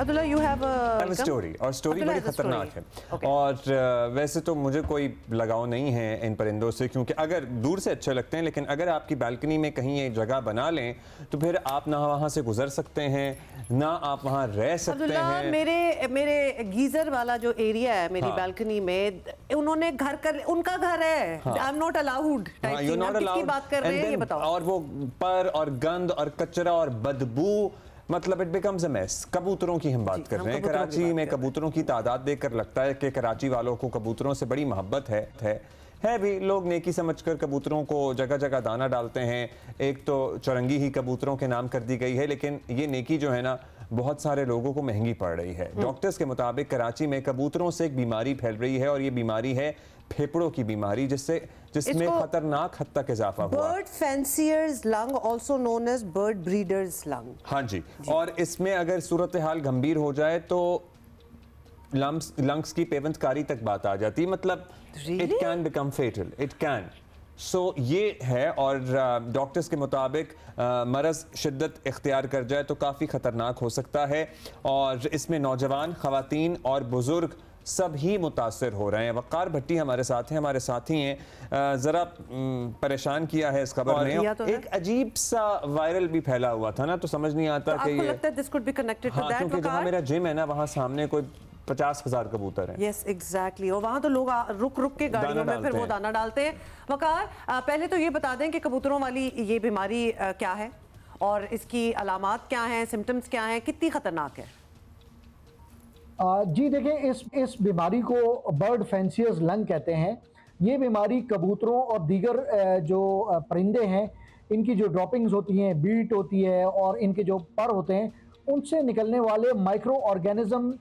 Abdullah, you have a story, और story बड़ी खतरनाक है। और वैसे तो मुझे कोई लगाव नहीं है इन परिंदों से, क्योंकि अगर दूर से अच्छे लगते हैं, लेकिन अगर आपकी बालकनी में कहीं एक जगह बना लें तो फिर आप ना वहाँ से गुजर सकते हैं, ना आप वहाँ रह सकते हैं। मेरे गीजर वाला जो एरिया है मेरी बालकनी में, उन्होंने घर कर, उनका घर है, आई एम नॉट अलाउड, किसकी बात कर रहे हैं ये बताओ। और वो पर और गंद और कचरा और बदबू, मतलब इट बिकम्स अ मेस। कबूतरों की हम बात कर रहे हैं। कराची में कबूतरों की तादाद देखकर लगता है कि कराची वालों को कबूतरों से बड़ी मोहब्बत है भी। लोग नेकी समझकर कबूतरों को जगह जगह दाना डालते हैं। एक तो चौरंगी ही कबूतरों के नाम कर दी गई है, लेकिन ये नेकी जो है ना बहुत सारे लोगों को महंगी पड़ रही है। डॉक्टर्स के मुताबिक कराची में कबूतरों से एक बीमारी फैल रही है, और ये बीमारी है फेफड़ों की बीमारी, जिसमें खतरनाक हद तक इजाफा हुआ। Bird fanciers lung, also known as bird breeders lung. हाँ जी, और इसमें अगर सूरत हाल गंभीर हो जाए तो लंग्स की पेवंतकारी तक बात आ जाती है। मतलब it can become fatal, it can. So ये है, और डॉक्टर्स के मुताबिक मरज़ शिद्दत इख्तियार कर जाए तो काफ़ी ख़तरनाक हो सकता है, और इसमें नौजवान, ख़वातीन और बुज़ुर्ग सब ही मुतासर हो रहे हैं। वक़ार भट्टी हमारे साथ हैं, हमारे साथी हैं। ज़रा परेशान किया है इस खबर ने। तो एक अजीब सा वायरल भी फैला हुआ था ना, तो समझ नहीं आता कि ये this could be connected to that. क्योंकि जहाँ मेरा जिम है ना, वहाँ सामने कोई 50,000 कबूतर हैं। यस एग्जैक्टली, और वहाँ तो लोग रुक रुक के गाड़ियों में फिर वो दाना डालते हैं। वकार, पहले तो ये बता दें कि कबूतरों वाली ये बीमारी क्या है और इसकी अलामात क्या हैं, सिम्टम्स क्या हैं, कितनी खतरनाक है? जी देखिए, इस बीमारी को बर्ड फैंसियर्स लंग कहते हैं। ये बीमारी कबूतरों और दीगर जो परिंदे हैं, इनकी जो ड्रॉपिंग्स होती हैं, बीट होती है, और इनके जो पर होते हैं, उनसे निकलने वाले माइक्रो ऑर्गेनिज्म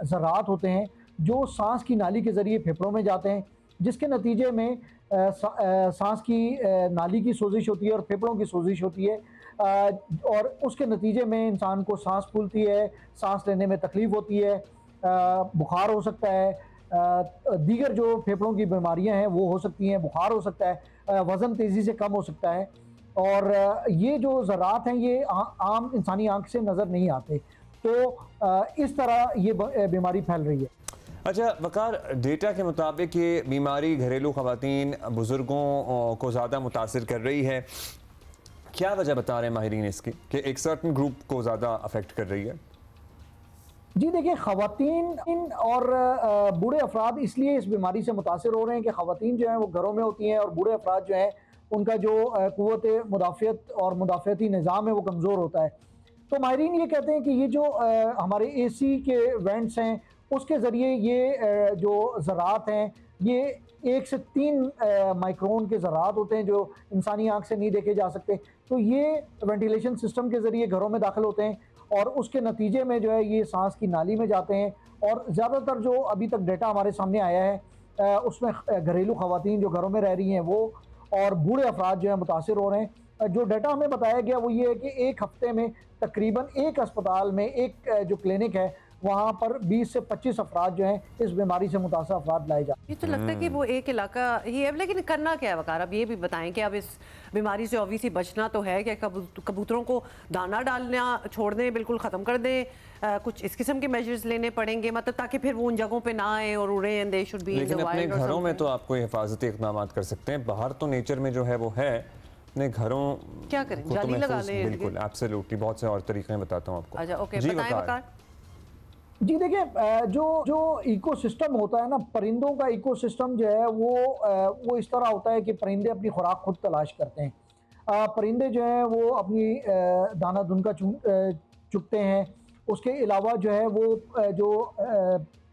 ज़रात होते हैं जो सांस की नाली के ज़रिए फेफड़ों में जाते हैं, जिसके नतीजे में सांस की नाली की सोजिश होती है और फेफड़ों की सोजिश होती है, और उसके नतीजे में इंसान को सांस फूलती है, सांस लेने में तकलीफ़ होती है, बुखार हो सकता है, दीगर जो फेफड़ों की बीमारियां हैं वो हो सकती हैं, बुखार हो सकता है, वज़न तेज़ी से कम हो सकता है, और ये जो ज़रात हैं ये आम इंसानी आंख से नज़र नहीं आते। तो इस तरह ये बीमारी फैल रही है। अच्छा वकार, डेटा के मुताबिक ये बीमारी घरेलू ख़वातीन, बुज़ुर्गों को ज़्यादा मुतासिर कर रही है। क्या वजह बता रहे हैं माहिरीन इसकी कि एक सर्टन ग्रुप को ज़्यादा अफेक्ट कर रही है? जी देखिए, ख़वातीन और बूढ़े अफराद इसलिए इस बीमारी से मुतासिर हो रहे हैं कि ख़वातीन जो हैं वो घरों में होती हैं, और बूढ़े अफराद जो हैं उनका जो क़ुव्वत मुदाफ़ियत और मुदाफ़ियती निज़ाम है वो कमज़ोर होता है। तो माहिरीन ये कहते हैं कि ये जो हमारे AC के वेंट्स हैं उसके ज़रिए ये जो ज़रात हैं ये 1 से 3 माइक्रोन के ज़रात होते हैं जो इंसानी आँख से नहीं देखे जा सकते। तो ये वेंटिलेशन सिस्टम के ज़रिए घरों में दाखिल होते हैं, और उसके नतीजे में जो है ये सांस की नाली में जाते हैं। और ज़्यादातर जो अभी तक डेटा हमारे सामने आया है उसमें घरेलू ख़वातीन जो घरों में रह रही हैं वो, और बूढ़े अफराद जो है मुतासिर हो रहे हैं। जो डेटा हमें बताया गया वो ये है कि एक हफ्ते में तकरीबन एक अस्पताल में, एक जो क्लिनिक है वहाँ पर 20 से 25 अफराद जो हैं इस बीमारी से मुतासर अफराद लाए जाते हैं। ये तो लगता है कि वो एक इलाका ही है, लेकिन करना क्या है वकार? अब ये भी बताएं कि अब इस बीमारी से ऑब्वियसली बचना तो है कि कबूतरों को दाना डालना छोड़ दें, बिल्कुल ख़त्म कर दें, कुछ इस किस्म के मेजर्स लेने पड़ेंगे, मतलब ताकि फिर वो उन जगहों पे ना आए और उड़े and they should be in the wild. लेकिन अपने घरों में तो आपको हिफाजती इक़दाम कर सकते हैं। बाहर तो नेचर में जो है वो है, अपने घरों क्या करें, जाली लगा लें। बिल्कुल एब्सोल्युटली, बहुत से और तरीके बताता हूँ आपको। अच्छा ओके, बताएं वकार। जी देखिए, जो इकोसिस्टम होता है ना, परिंदों का इकोसिस्टम जो है वो इस तरह होता है कि परिंदे अपनी खुराक खुद तलाश करते हैं। परिंदे जो हैं वो अपनी दाना दुनका चुगते हैं। उसके अलावा जो है वो जो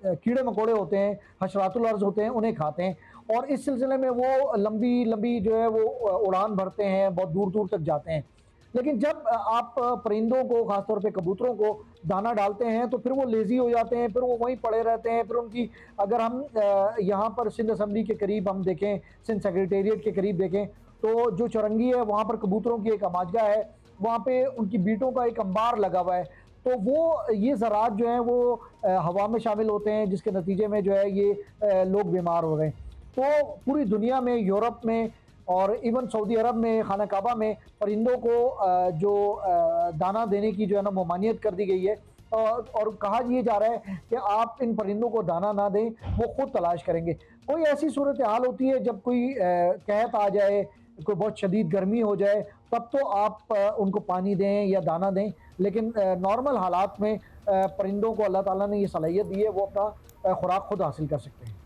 कीड़े मकोड़े होते हैं, हशरातुल अर्ज़ होते हैं, उन्हें खाते हैं, और इस सिलसिले में वो लंबी लंबी जो है वो उड़ान भरते हैं, बहुत दूर दूर तक जाते हैं। लेकिन जब आप परिंदों को, ख़ासतौर पे कबूतरों को दाना डालते हैं तो फिर वो लेज़ी हो जाते हैं, फिर वो वहीं पड़े रहते हैं। फिर उनकी, अगर हम यहाँ पर सिंध असम्बली के करीब हम देखें, सिंध सेक्रेटेरिएट के करीब देखें, तो जो चौरंगी है वहाँ पर कबूतरों की एक अमाजगा है, वहाँ पे उनकी बीटों का एक अंबार लगा हुआ है। तो वो ये ज़रात जो हैं वो हवा में शामिल होते हैं, जिसके नतीजे में जो है ये लोग बीमार हो रहे हैं। तो पूरी दुनिया में, यूरोप में और इवन सऊदी अरब में, खाना काबा में परिंदों को जो दाना देने की जो है ना ममानियत कर दी गई है, और कहा ये जा रहा है कि आप इन परिंदों को दाना ना दें, वो खुद तलाश करेंगे। कोई ऐसी सूरत हाल होती है जब कोई कहत आ जाए, कोई बहुत शदीद गर्मी हो जाए, तब तो आप उनको पानी दें या दाना दें, लेकिन नॉर्मल हालात में परिंदों को अल्लाह ताला ने ये सलाहियत दी है, वो अपना खुराक खुद हासिल कर सकते हैं।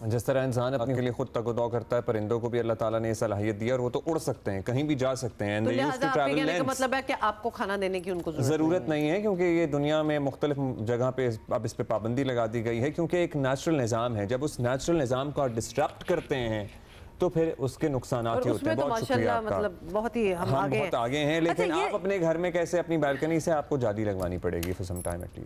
जिस तरह इंसान अपने के लिए खुद तगदौ करता है, परिंदों को भी अल्लाह ताला ने ये सलाहियत दी है और वो तो उड़ सकते हैं, कहीं भी जा सकते हैं। तो लिहाजा आपके कहने का मतलब है कि आपको खाना देने की उनको ज़रूरत नहीं है, क्योंकि ये दुनिया में मुख्तलिफ जगह पे अब इस पर पाबंदी लगा दी गई है, क्योंकि एक नेचुरल निज़ाम है। जब उस नेचुरल निज़ाम को डिस्टर्ब करते हैं तो फिर उसके नुकसान ही होते हैं। बहुत शुक्रिया आपका, मतलब बहुत ही हम बहुत आगे हैं, लेकिन आप अपने घर में कैसे अपनी बालकनी से आपको जाली लगवानी पड़ेगी फॉर सम टाइम एटलीस्ट।